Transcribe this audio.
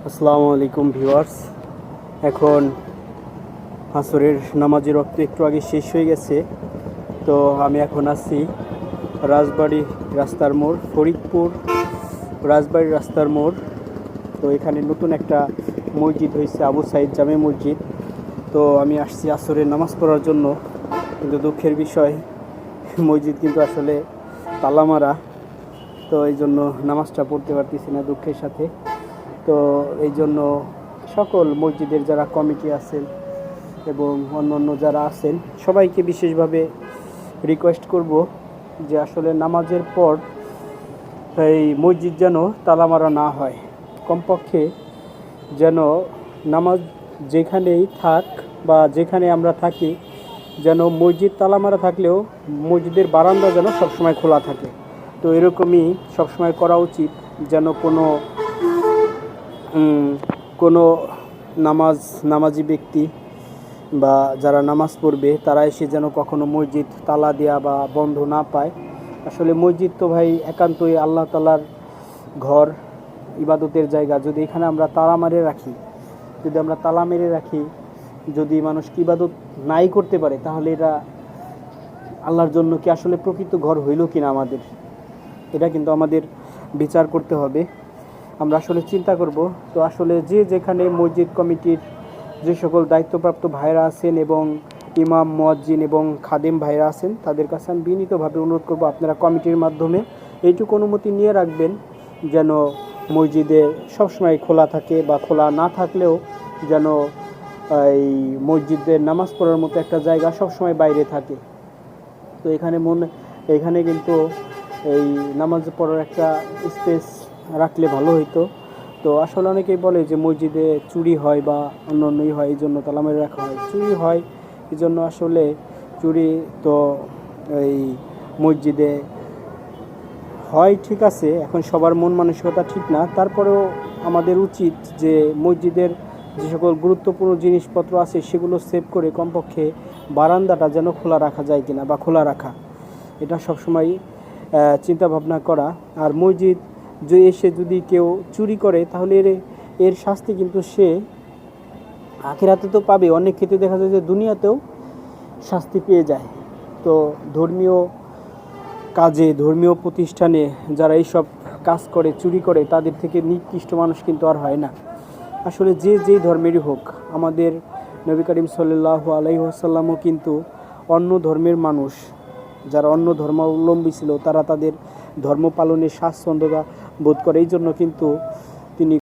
আসসালামু আলাইকুম ভিউয়ার্স। এখন আসরের নামাজের রক্ত একটু আগে শেষ হয়ে গেছে। তো আমি এখন আছি রাজবাড়ি রাস্তার মোড়, ফরিদপুর রাজবাড়ি রাস্তার মোড়। তো এখানে নতুন একটা মসজিদ হয়েছে, আবু সাইদ জামে মসজিদ। তো আমি আসছি আসরের নামাজ পড়ার জন্য, কিন্তু দুঃখের বিষয় মসজিদ কিন্তু আসলে তালা মারা। তো এই জন্য নামাজটা পড়তে পারতেছি না দুঃখের সাথে। তো এই জন্য সকল মসজিদের যারা কমিটি আছেন এবং অন্যান্য যারা আছেন সবাইকে বিশেষভাবে রিকোয়েস্ট করব যে আসলে নামাজের পর এই মসজিদ যেন তালা মারা না হয়। কমপক্ষে যেন নামাজ যেখানেই থাক বা যেখানে আমরা থাকি, যেন মসজিদ তালা মারা থাকলেও মসজিদের বারান্দা যেন সবসময় খোলা থাকে। তো এরকমই সবসময় করা উচিত, যেন কোনো নামাজি ব্যক্তি বা যারা নামাজ পড়বে তারা এসে যেন কখনো মসজিদ তালা দেওয়া বা বন্ধ না পায়। আসলে মসজিদ তো ভাই একান্তই আল্লাহ তাআলার ঘর, ইবাদতের জায়গা। যদি এখানে আমরা তালা মেরে রাখি, যদি মানুষ ইবাদত নাই করতে পারে, তাহলে এটা আল্লাহর জন্য কি আসলে প্রকৃত ঘর হইল কিনা আমাদের, এটা কিন্তু আমাদের বিচার করতে হবে। আমরা আসলে চিন্তা করব। তো আসলে যেখানে মসজিদ কমিটির যে সকল দায়িত্বপ্রাপ্ত ভাইরা আছেন এবং ইমাম, মুয়াজ্জিন এবং খাদেম ভাইরা আছেন, তাদের কাছে আমি বিনীতভাবে অনুরোধ করব, আপনারা কমিটির মাধ্যমে এইটুকু অনুমতি নিয়ে রাখবেন যেন মসজিদে সবসময় খোলা থাকে, বা খোলা না থাকলেও যেন এই মসজিদের নামাজ পড়ার মতো একটা জায়গা সবসময় বাইরে থাকে। তো এখানে কিন্তু এই নামাজ পড়ার একটা স্পেস রাখলে ভালো হইতো। তো আসলে অনেকেই বলে যে মসজিদে চুরি হয় বা অন্যান্যই হয়, এই জন্য তালা মেরে রাখা হয়। চুরি হয় এই জন্য, আসলে চুরি তো এই মসজিদে হয়, ঠিক আছে, এখন সবার মন মানসিকতা ঠিক না। তারপরেও আমাদের উচিত যে মসজিদের যে সকল গুরুত্বপূর্ণ জিনিসপত্র আছে সেগুলো সেভ করে কমপক্ষে বারান্দাটা যেন খোলা রাখা যায় কিনা, বা খোলা রাখা, এটা সবসময় চিন্তা ভাবনা করা। আর মসজিদ এসে যদি কেউ চুরি করে, তাহলে এর শাস্তি কিন্তু সে আখিরাতে তো পাবে, অনেক ক্ষেত্রে দেখা যায় যে দুনিয়াতেও শাস্তি পেয়ে যায়। তো ধর্মীয় কাজে, ধর্মীয় প্রতিষ্ঠানে যারা এইসব কাজ করে, চুরি করে, তাদের থেকে নিকৃষ্ট মানুষ কিন্তু আর হয় না। আসলে যেই ধর্মেরই হোক, আমাদের নবী করিম সাল্লাল্লাহু আলাইহি ওয়াসাল্লামও কিন্তু অন্য ধর্মের মানুষ, যারা অন্য ধর্মাবলম্বী ছিল, তারা তাদের ধর্ম পালনে স্বাচ্ছন্দ্যতা বোধ করে। এই জন্য কিন্তু তিনি